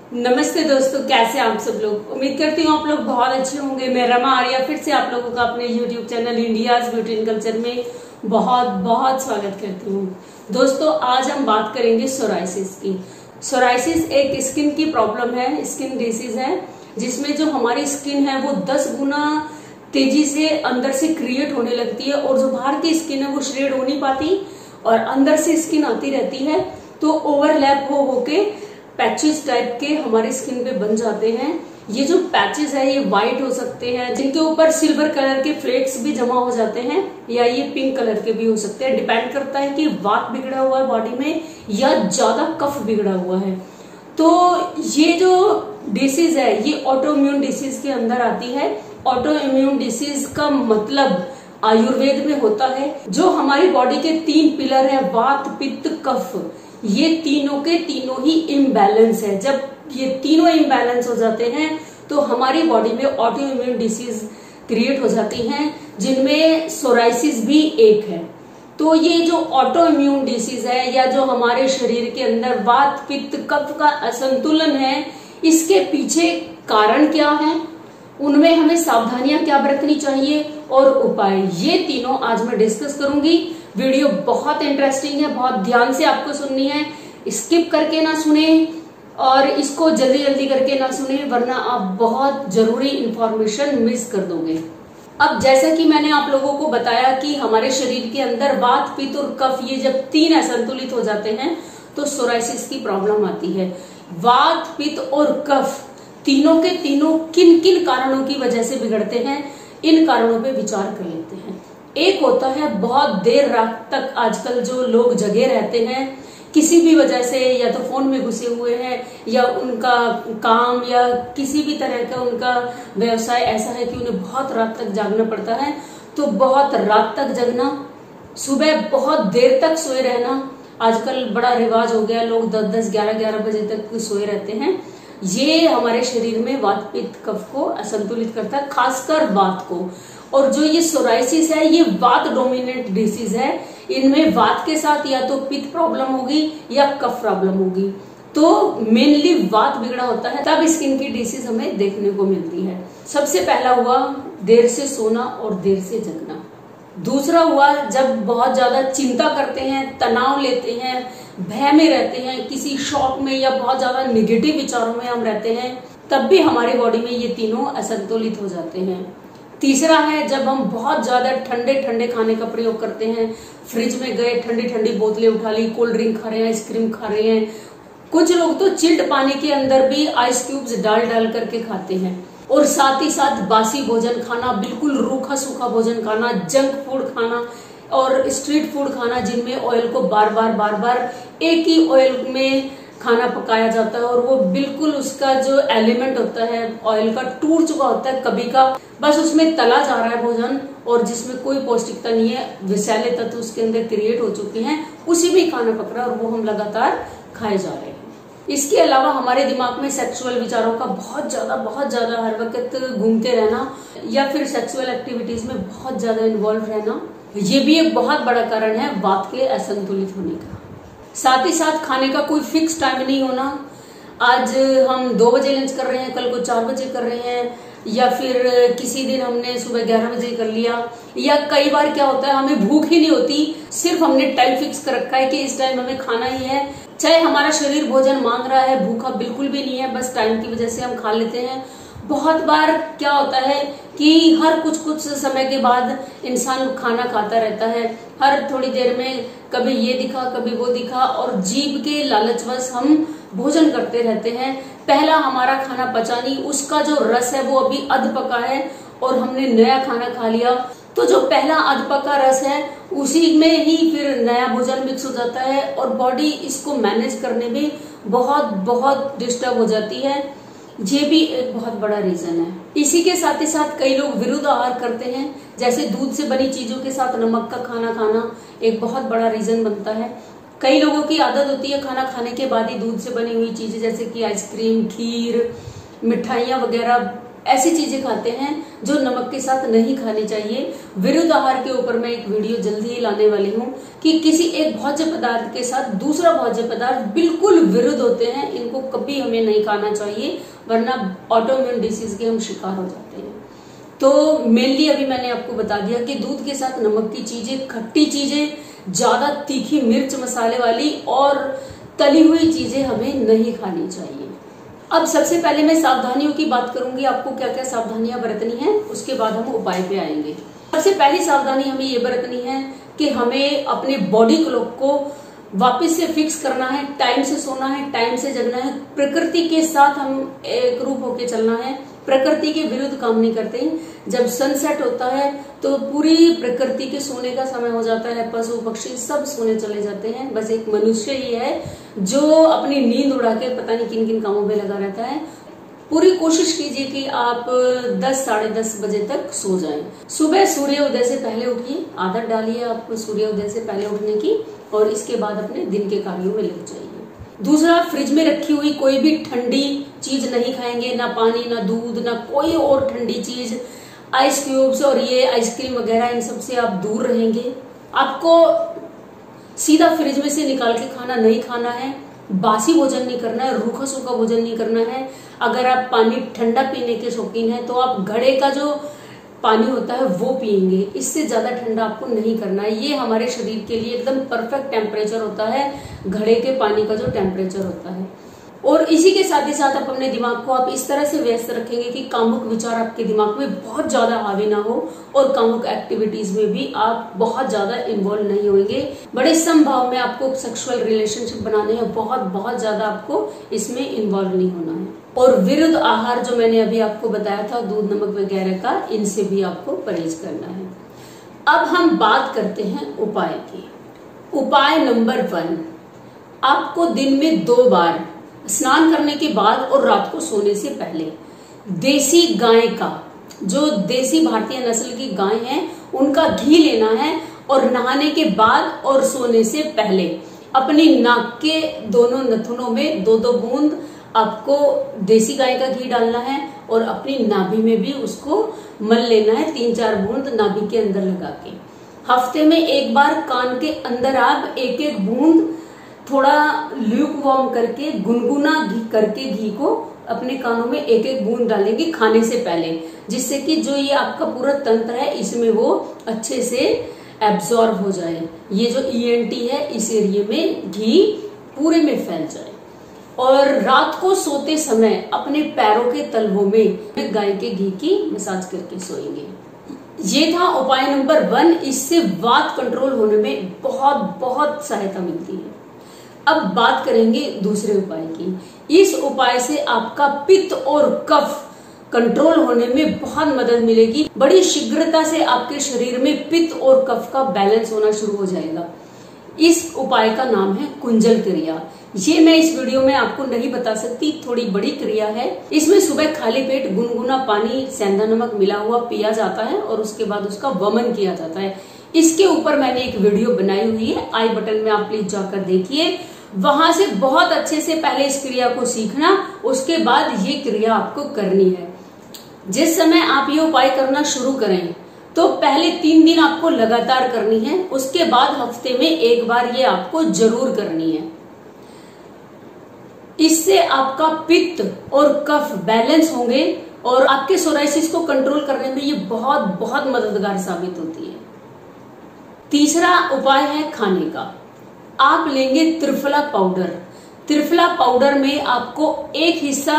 नमस्ते दोस्तों, कैसे आप सब लोग। उम्मीद करती हूँ आप लोग बहुत अच्छे होंगे। मैं रमा आर्या फिर से आप लोगों का अपने YouTube channel India's beauty and culture में बहुत बहुत स्वागत करती हूँ। दोस्तों, आज हम बात करेंगे सोराइसिस की। सोराइसिस एक स्किन की प्रॉब्लम है, स्किन डिसीज है, जिसमें जो हमारी स्किन है वो 10 गुना तेजी से अंदर से क्रिएट होने लगती है और जो बाहर की स्किन है वो श्रेड हो नहीं पाती और अंदर से स्किन आती रहती है, तो ओवरलैप हो होके पैचेस टाइप के हमारी स्किन पे बन जाते हैं। ये जो पैचेस है ये व्हाइट हो सकते हैं, जिनके ऊपर सिल्वर कलर के फ्लेक्स भी जमा हो जाते हैं, या ये पिंक कलर के भी हो सकते हैं। डिपेंड करता है कि वात बिगड़ा हुआ है बॉडी में या ज्यादा कफ बिगड़ा हुआ है। तो ये जो डिसीज है ये ऑटो इम्यून डिसीज के अंदर आती है। ऑटो इम्यून डिसीज का मतलब आयुर्वेद में होता है, जो हमारी बॉडी के 3 पिलर है, वात पित्त कफ, ये तीनों के तीनों ही इम्बैलेंस है। जब ये तीनों इम्बैलेंस हो जाते हैं तो हमारी बॉडी में ऑटो इम्यून डिसीज क्रिएट हो जाती हैं, जिनमें सोराइसिस भी एक है। तो ये जो ऑटो इम्यून डिसीज है या जो हमारे शरीर के अंदर वात पित्त कफ का असंतुलन है, इसके पीछे कारण क्या है, उनमें हमें सावधानियां क्या बरतनी चाहिए और उपाय, ये तीनों आज मैं डिस्कस करूंगी। वीडियो बहुत इंटरेस्टिंग है, बहुत ध्यान से आपको सुननी है, स्किप करके ना सुने और इसको जल्दी जल्दी करके ना सुने, वरना आप बहुत जरूरी इंफॉर्मेशन मिस कर दोगे। अब जैसा कि मैंने आप लोगों को बताया कि हमारे शरीर के अंदर वात पित्त और कफ, ये जब 3 असंतुलित हो जाते हैं तो सोराइसिस की प्रॉब्लम आती है। वात पित्त और कफ तीनों के तीनों किन किन कारणों की वजह से बिगड़ते हैं, इन कारणों पे विचार कर लेते हैं। एक होता है बहुत देर रात तक आजकल जो लोग जगे रहते हैं किसी भी वजह से, या तो फोन में घुसे हुए हैं या उनका काम या किसी भी तरह का उनका व्यवसाय ऐसा है कि उन्हें बहुत रात तक जागना पड़ता है। तो बहुत रात तक जगना, सुबह बहुत देर तक सोए रहना, आजकल बड़ा रिवाज हो गया, लोग 10-10, 11-11 बजे तक सोए रहते हैं। ये हमारे शरीर में वात पित्त कफ को असंतुलित करता है, खासकर वात को। और जो ये सोराइसिस है ये वात डोमिनेंट डिसीज है। इनमें वात के साथ या तो पित्त प्रॉब्लम होगी या कफ प्रॉब्लम होगी। तो मेनली वात बिगड़ा होता है, तब स्किन की डिसीज हमें देखने को मिलती है। सबसे पहला हुआ देर से सोना और देर से जगना। दूसरा हुआ जब बहुत ज्यादा चिंता करते हैं, तनाव लेते हैं, भय में रहते हैं, किसी शॉक में या बहुत ज्यादा निगेटिव विचारों में हम रहते हैं, तब भी हमारी बॉडी में ये तीनों असंतुलित हो जाते हैं। तीसरा है जब हम बहुत ज्यादा ठंडे ठंडे खाने का प्रयोग करते हैं, फ्रिज में गए, ठंडी ठंडी बोतलें उठा ली, कोल्ड ड्रिंक खा रहे हैं, आइसक्रीम खा रहे हैं, कुछ लोग तो चिल्ड पानी के अंदर भी आइस क्यूब्स डाल डाल करके खाते हैं। और साथ ही साथ बासी भोजन खाना, बिल्कुल रूखा सूखा भोजन खाना, जंक फूड खाना और स्ट्रीट फूड खाना, जिनमें ऑयल को बार बार एक ही ऑयल में खाना पकाया जाता है और वो बिल्कुल उसका जो एलिमेंट होता है ऑयल का टूट चुका होता है कभी का, बस उसमें तला जा रहा है भोजन और जिसमें कोई पौष्टिकता नहीं है, विषैले तत्व उसके अंदर क्रिएट हो चुके हैं, उसी में खाना पक रहा है और वो हम लगातार खाए जा रहे हैं। इसके अलावा हमारे दिमाग में सेक्सुअल विचारों का बहुत ज्यादा हर वक्त घूमते रहना या फिर सेक्सुअल एक्टिविटीज में बहुत ज्यादा इन्वॉल्व रहना, ये भी एक बहुत बड़ा कारण है वात के असंतुलित होने का। साथ ही साथ खाने का कोई फिक्स टाइम नहीं होना, आज हम 2 बजे लंच कर रहे हैं, कल को 4 बजे कर रहे हैं, या फिर किसी दिन हमने सुबह 11 बजे कर लिया, या कई बार क्या होता है हमें भूख ही नहीं होती, सिर्फ हमने टाइम फिक्स कर रखा है कि इस टाइम हमें खाना ही है, चाहे हमारा शरीर भोजन मांग रहा है, भूखा बिल्कुल भी नहीं है, बस टाइम की वजह से हम खा लेते हैं। बहुत बार क्या होता है कि हर कुछ समय के बाद इंसान खाना खाता रहता है, हर थोड़ी देर में कभी ये दिखा कभी वो दिखा, और जीभ के लालचवश हम भोजन करते रहते हैं। पहला हमारा खाना पचा नहीं, उसका जो रस है वो अभी अध पका है और हमने नया खाना खा लिया, तो जो पहला अध पका रस है उसी में ही फिर नया भोजन मिक्स हो जाता है और बॉडी इसको मैनेज करने में बहुत डिस्टर्ब हो जाती है। ये भी एक बहुत बड़ा रीजन है। इसी के साथ ही साथ कई लोग विरुद्ध आहार करते हैं, जैसे दूध से बनी चीजों के साथ नमक का खाना खाना एक बहुत बड़ा रीजन बनता है। कई लोगों की आदत होती है खाना खाने के बाद ही दूध से बनी हुई चीजें जैसे कि आइसक्रीम, खीर, मिठाइयां वगैरह ऐसी चीजें खाते हैं जो नमक के साथ नहीं खानी चाहिए। विरुद्ध आहार के ऊपर मैं एक वीडियो जल्दी ही लाने वाली हूँ कि किसी एक भोज्य पदार्थ के साथ दूसरा भोज्य पदार्थ बिल्कुल विरुद्ध होते हैं, इनको कभी हमें नहीं खाना चाहिए, वरना ऑटोइम्यून डिसीज के हम शिकार हो जाते हैं। तो मेनली अभी मैंने आपको बता दिया कि दूध के साथ नमक की चीजें, खट्टी चीजें, ज्यादा तीखी मिर्च मसाले वाली और तली हुई चीजें हमें नहीं खानी चाहिए। अब सबसे पहले मैं सावधानियों की बात करूंगी, आपको क्या क्या सावधानियां बरतनी है, उसके बाद हम उपाय पे आएंगे। सबसे पहली सावधानी हमें ये बरतनी है कि हमें अपने बॉडी क्लॉक को वापस से फिक्स करना है, टाइम से सोना है, टाइम से जगना है, प्रकृति के साथ हम एक रूप होके चलना है, प्रकृति के विरुद्ध काम नहीं करते। जब सनसेट होता है तो पूरी प्रकृति के सोने का समय हो जाता है, पशु पक्षी सब सोने चले जाते हैं, बस एक मनुष्य ही है जो अपनी नींद उड़ा के पता नहीं किन किन कामों पे लगा रहता है। पूरी कोशिश कीजिए कि आप 10 साढ़े 10 बजे तक सो जाएं। सुबह सूर्योदय से पहले उठिए, आदत डालिए आप सूर्योदय से पहले उठने की, और इसके बाद अपने दिन के कार्यों में लग जाइए। दूसरा, फ्रिज में रखी हुई कोई भी ठंडी चीज नहीं खाएंगे, ना पानी, ना दूध, ना कोई और ठंडी चीज, आइस क्यूब्स और ये आइसक्रीम वगैरह, इन सब से आप दूर रहेंगे। आपको सीधा फ्रिज में से निकाल के खाना नहीं खाना है, बासी भोजन नहीं करना है, रूखा सूखा भोजन नहीं करना है। अगर आप पानी ठंडा पीने के शौकीन हैं तो आप घड़े का जो पानी होता है वो पिएंगे, इससे ज्यादा ठंडा आपको नहीं करना है। ये हमारे शरीर के लिए एकदम परफेक्ट टेम्परेचर होता है, घड़े के पानी का जो टेम्परेचर होता है। और इसी के साथ ही साथ आप अपने दिमाग को आप इस तरह से व्यस्त रखेंगे कि कामुक विचार आपके दिमाग में बहुत ज्यादा हावी ना हो, और कामुक एक्टिविटीज में भी आप बहुत ज्यादा इन्वॉल्व नहीं होंगे। बड़े संभाव में आपको सेक्सुअल रिलेशनशिप बनाने हैं, बहुत ज्यादा आपको इसमें इन्वॉल्व नहीं होना है। और विरुद्ध आहार जो मैंने अभी आपको बताया था, दूध नमक वगैरह का, इनसे भी आपको परहेज करना है। अब हम बात करते हैं उपाय की। उपाय नंबर 1, आपको दिन में 2 बार स्नान करने के बाद और रात को सोने से पहले देसी गाय का, जो देसी भारतीय नस्ल की गाय है, उनका घी लेना है, और नहाने के बाद और सोने से पहले अपनी नाक के दोनों नथुनों में 2-2 बूंद आपको देसी गाय का घी डालना है, और अपनी नाभि में भी उसको मल लेना है, 3-4 बूंद नाभि के अंदर लगा के। हफ्ते में 1 बार कान के अंदर आप 1-1 बूंद थोड़ा ल्यूक वार्म करके, गुनगुना घी करके, घी को अपने कानों में 1-1 बूंद डालेंगे खाने से पहले, जिससे कि जो ये आपका पूरा तंत्र है इसमें वो अच्छे से एब्जॉर्ब हो जाए। ये जो ENT है इस एरिया में घी पूरे में फैल जाए। और रात को सोते समय अपने पैरों के तलवों में गाय के घी की मसाज करके सोएंगे। ये था उपाय नंबर 1। इससे वात कंट्रोल होने में बहुत सहायता मिलती है। अब बात करेंगे दूसरे उपाय की। इस उपाय से आपका पित्त और कफ कंट्रोल होने में बहुत मदद मिलेगी। बड़ी शीघ्रता से आपके शरीर में पित्त और कफ का बैलेंस होना शुरू हो जाएगा। इस उपाय का नाम है कुंजल क्रिया। ये मैं इस वीडियो में आपको नहीं बता सकती, थोड़ी बड़ी क्रिया है। इसमें सुबह खाली पेट गुनगुना पानी, सेंधा नमक मिला हुआ पिया जाता है, और उसके बाद उसका वमन किया जाता है। इसके ऊपर मैंने एक वीडियो बनाई हुई है, आई बटन में आप प्लीज जाकर देखिए। वहां से बहुत अच्छे से पहले इस क्रिया को सीखना, उसके बाद ये क्रिया आपको करनी है। जिस समय आप ये उपाय करना शुरू करें तो पहले 3 दिन आपको लगातार करनी है, उसके बाद हफ्ते में 1 बार ये आपको जरूर करनी है। इससे आपका पित्त और कफ बैलेंस होंगे, और आपके सोराइसिस को कंट्रोल करने में ये बहुत मददगार साबित होती है। तीसरा उपाय है खाने का। आप लेंगे त्रिफला पाउडर। त्रिफला पाउडर में आपको 1 हिस्सा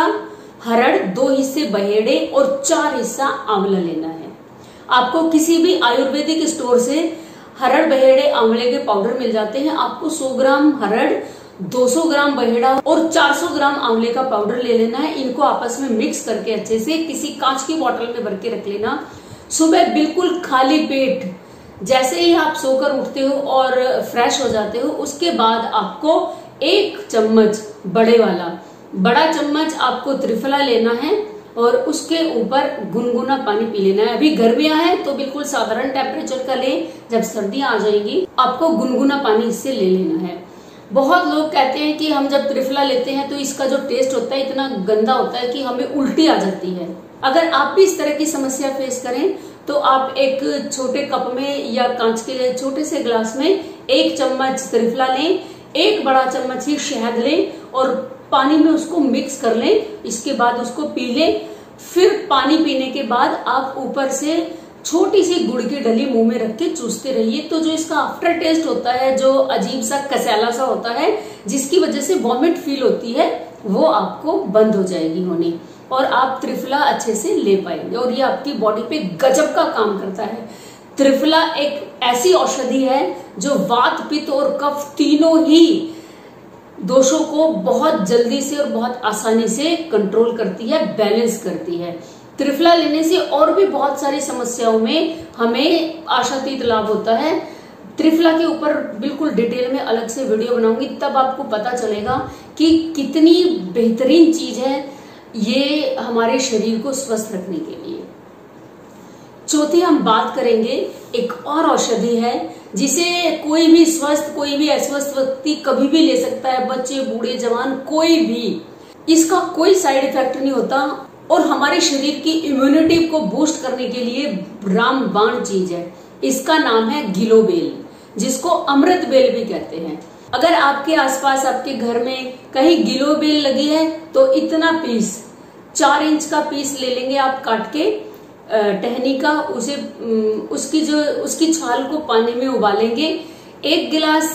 हरड़, 2 हिस्से बहेड़े और 4 हिस्सा आंवला लेना है। आपको किसी भी आयुर्वेदिक स्टोर से हरड़, बहेड़े, आंवले के पाउडर मिल जाते हैं। आपको 100 ग्राम हरड़, 200 ग्राम बहेड़ा और 400 ग्राम आंवले का पाउडर ले लेना है। इनको आपस में मिक्स करके अच्छे से किसी कांच की बोतल में भर के रख लेना। सुबह बिल्कुल खाली पेट जैसे ही आप सोकर उठते हो और फ्रेश हो जाते हो, उसके बाद आपको 1 चम्मच बड़ा चम्मच आपको त्रिफला लेना है, और उसके ऊपर गुनगुना पानी पी लेना है। अभी गर्मियां हैं तो बिल्कुल साधारण टेम्परेचर का लें, जब सर्दियां आ जाएंगी आपको गुनगुना पानी इससे ले लेना है। बहुत लोग कहते हैं कि हम जब त्रिफला लेते हैं तो इसका जो टेस्ट होता है इतना गंदा होता है कि हमें उल्टी आ जाती है। अगर आप भी इस तरह की समस्या फेस करें तो आप एक छोटे कप में या कांच के छोटे से ग्लास में 1 चम्मच त्रिफला लें, 1 बड़ा चम्मच ही शहद लें और पानी में उसको मिक्स कर लें। इसके बाद उसको पी लें। फिर पानी पीने के बाद आप ऊपर से छोटी सी गुड़ की डली मुंह में रख के चूसते रहिए। तो जो इसका आफ्टर टेस्ट होता है, जो अजीब सा कसैला सा होता है, जिसकी वजह से वॉमिट फील होती है, वो आपको बंद हो जाएगी होनी और आप त्रिफला अच्छे से ले पाएंगे। और ये आपकी बॉडी पे गजब का काम करता है। त्रिफला एक ऐसी औषधि है जो वात, पित्त और कफ तीनों ही दोषों को बहुत जल्दी से और बहुत आसानी से कंट्रोल करती है, बैलेंस करती है। त्रिफला लेने से और भी बहुत सारी समस्याओं में हमें आशातीत लाभ होता है। त्रिफला के ऊपर बिल्कुल डिटेल में अलग से वीडियो बनाऊंगी, तब आपको पता चलेगा कि कितनी बेहतरीन चीज है ये हमारे शरीर को स्वस्थ रखने के लिए। चौथी हम बात करेंगे, एक और औषधि है जिसे कोई भी स्वस्थ, कोई भी अस्वस्थ व्यक्ति कभी भी ले सकता है, बच्चे, बूढ़े, जवान, कोई भी। इसका कोई साइड इफेक्ट नहीं होता और हमारे शरीर की इम्यूनिटी को बूस्ट करने के लिए रामबाण चीज है। इसका नाम है गिलोबेल, जिसको अमृत बेल भी कहते हैं। अगर आपके आसपास आपके घर में कहीं गिलोबेल लगी है तो इतना पीस, 4 इंच का पीस ले लेंगे आप काट के टहनी का, उसे उसकी छाल को पानी में उबालेंगे। 1 गिलास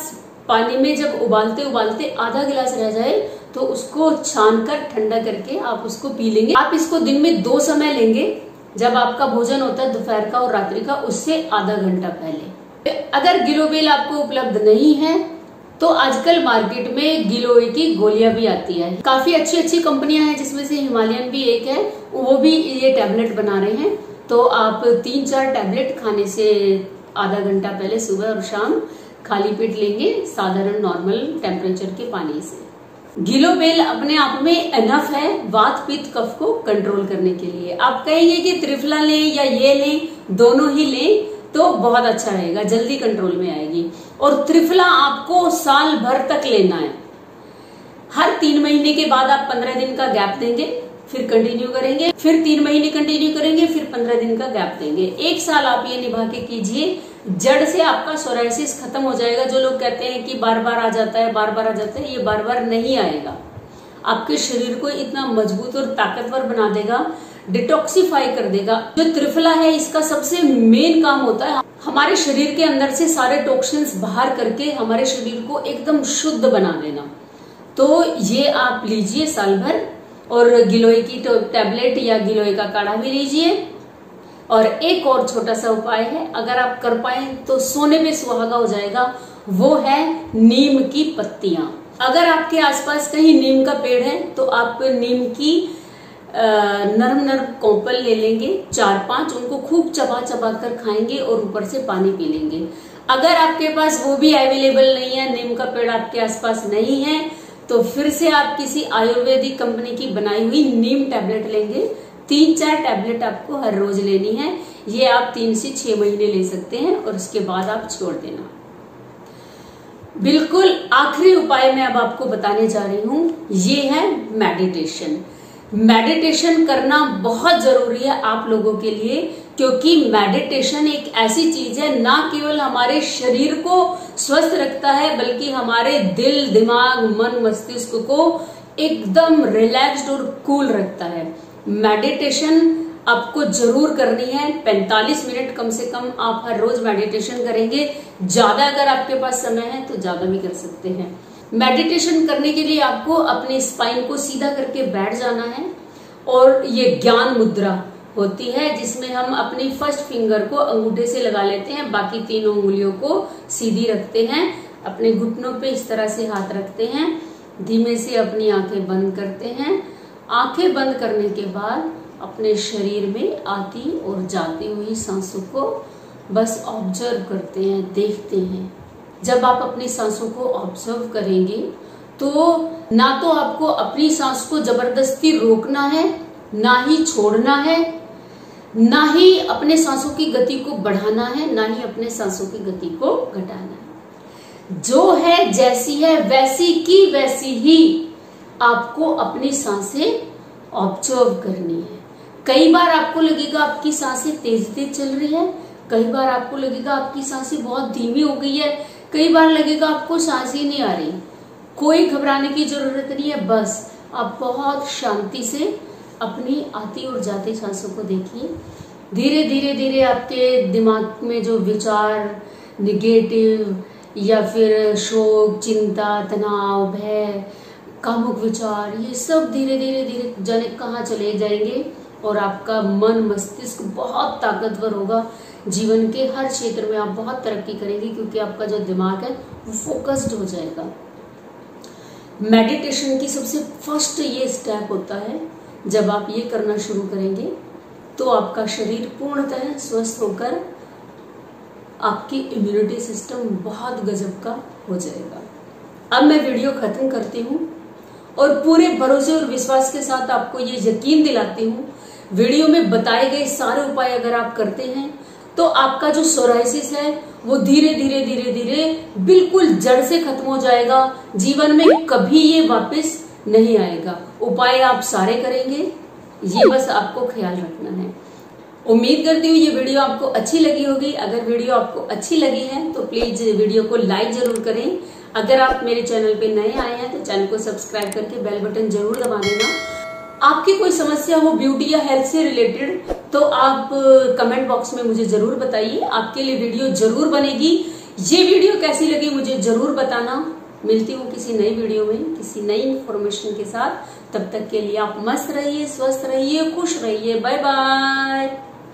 पानी में जब उबालते उबालते आधा गिलास रह जाए तो उसको छान कर ठंडा करके आप उसको पी लेंगे। आप इसको दिन में 2 समय लेंगे, जब आपका भोजन होता है दोपहर का और रात्रि का, उससे आधा घंटा पहले। अगर गिलोबेल आपको उपलब्ध नहीं है तो आजकल मार्केट में गिलोय की गोलियां भी आती है। काफी अच्छी अच्छी कंपनियां हैं, जिसमें से हिमालयन भी एक है, वो भी ये टैबलेट बना रहे हैं। तो आप 3-4 टैबलेट खाने से आधा घंटा पहले सुबह और शाम खाली पेट लेंगे, साधारण नॉर्मल टेम्परेचर के पानी से। गिलोबेल अपने आप में एनफ है वात, पित्त, कफ को कंट्रोल करने के लिए। आप कहेंगे कि त्रिफला लें या ये लें, दोनों ही लें तो बहुत अच्छा रहेगा, जल्दी कंट्रोल में आएगी। और त्रिफला आपको साल भर तक लेना है। हर 3 महीने के बाद आप 15 दिन का गैप देंगे, फिर कंटिन्यू करेंगे, फिर 3 महीने कंटिन्यू करेंगे, फिर 15 दिन का गैप देंगे। 1 साल आप ये निभा के कीजिए, जड़ से आपका सोरायसिस खत्म हो जाएगा। जो लोग कहते हैं कि बार बार आ जाता है, बार बार आ जाता है, ये बार बार नहीं आएगा। आपके शरीर को इतना मजबूत और ताकतवर बना देगा, डिटॉक्सिफाई कर देगा। जो त्रिफला है, इसका सबसे मेन काम होता है हमारे शरीर के अंदर से सारे टॉक्सिन्स बाहर करके हमारे शरीर को एकदम शुद्ध बना देना। तो ये आप लीजिए साल भर। और गिलोय की टैबलेट या गिलोय का काढ़ा भी लीजिए। और एक और छोटा सा उपाय है, अगर आप कर पाए तो सोने पे सुहागा हो जाएगा, वो है नीम की पत्तियां। अगर आपके आसपास कहीं नीम का पेड़ है तो आप नीम की नरम नरम कोपल ले लेंगे, 4-5, उनको खूब चबा चबा कर खाएंगे और ऊपर से पानी पी लेंगे। अगर आपके पास वो भी अवेलेबल नहीं है, नीम का पेड़ आपके आसपास नहीं है, तो फिर से आप किसी आयुर्वेदिक कंपनी की बनाई हुई नीम टैबलेट लेंगे। 3-4 टैबलेट आपको हर रोज लेनी है। ये आप 3 से 6 महीने ले सकते हैं और उसके बाद आप छोड़ देना। बिल्कुल आखिरी उपाय मैं अब आपको बताने जा रही हूं, ये है मेडिटेशन। मेडिटेशन करना बहुत जरूरी है आप लोगों के लिए, क्योंकि मेडिटेशन एक ऐसी चीज है, ना केवल हमारे शरीर को स्वस्थ रखता है, बल्कि हमारे दिल, दिमाग, मन, मस्तिष्क को एकदम रिलैक्स्ड और कूल रखता है। मेडिटेशन आपको जरूर करनी है। 45 मिनट कम से कम आप हर रोज मेडिटेशन करेंगे। ज्यादा अगर आपके पास समय है तो ज्यादा भी कर सकते हैं। मेडिटेशन करने के लिए आपको अपने स्पाइन को सीधा करके बैठ जाना है। और ये ज्ञान मुद्रा होती है, जिसमें हम अपनी फर्स्ट फिंगर को अंगूठे से लगा लेते हैं, बाकी 3 उंगलियों को सीधी रखते हैं, अपने घुटनों पे इस तरह से हाथ रखते हैं, धीमे से अपनी आंखें बंद करते हैं। आंखें बंद करने के बाद अपने शरीर में आती और जाती हुई सांसों को बस ऑब्जर्व करते हैं, देखते हैं। जब आप अपनी सांसों को ऑब्जर्व करेंगे तो ना तो आपको अपनी सांस को जबरदस्ती रोकना है, ना ही छोड़ना है, ना ही अपने सांसों की गति को बढ़ाना है, ना ही अपने सांसों की गति को घटाना है। जो है जैसी है वैसी की वैसी ही आपको अपनी सांसें ऑब्जर्व करनी है। कई बार आपको लगेगा आपकी सांसें तेज तेज चल रही है, कई बार आपको लगेगा आपकी सांसें बहुत धीमी हो गई है, कई बार लगेगा आपको सांस ही नहीं आ रही। कोई घबराने की जरूरत नहीं है, बस आप बहुत शांति से अपनी आती और जाती सांसों को देखिए। धीरे धीरे धीरे आपके दिमाग में जो विचार निगेटिव या फिर शोक, चिंता, तनाव, भय, कामुक विचार, ये सब धीरे धीरे धीरे जाने कहाँ चले जाएंगे और आपका मन मस्तिष्क बहुत ताकतवर होगा। जीवन के हर क्षेत्र में आप बहुत तरक्की करेंगे क्योंकि आपका जो दिमाग है वो फोकस्ड हो जाएगा। मेडिटेशन की सबसे फर्स्ट ये स्टेप होता है, जब आप ये करना शुरू करेंगे तो आपका शरीर पूर्णतः स्वस्थ होकर आपकी इम्यूनिटी सिस्टम बहुत गजब का हो जाएगा। अब मैं वीडियो खत्म करती हूँ और पूरे भरोसे और विश्वास के साथ आपको ये यकीन दिलाती हूँ, वीडियो में बताए गए सारे उपाय अगर आप करते हैं तो आपका जो सोराइसिस है वो धीरे धीरे धीरे धीरे बिल्कुल जड़ से खत्म हो जाएगा। जीवन में कभी ये वापस नहीं आएगा। उपाय आप सारे करेंगे, ये बस आपको ख्याल रखना है। उम्मीद करती हूँ ये वीडियो आपको अच्छी लगी होगी। अगर वीडियो आपको अच्छी लगी है तो प्लीज वीडियो को लाइक जरूर करें। अगर आप मेरे चैनल पे नए आए हैं तो चैनल को सब्सक्राइब करके बेल बटन जरूर दबा देना। आपकी कोई समस्या हो ब्यूटी या हेल्थ से रिलेटेड तो आप कमेंट बॉक्स में मुझे जरूर बताइए, आपके लिए वीडियो जरूर बनेगी। ये वीडियो कैसी लगी मुझे जरूर बताना। मिलती हूँ किसी नई वीडियो में किसी नई इंफॉर्मेशन के साथ। तब तक के लिए आप मस्त रहिए, स्वस्थ रहिए, खुश रहिए। Bye bye.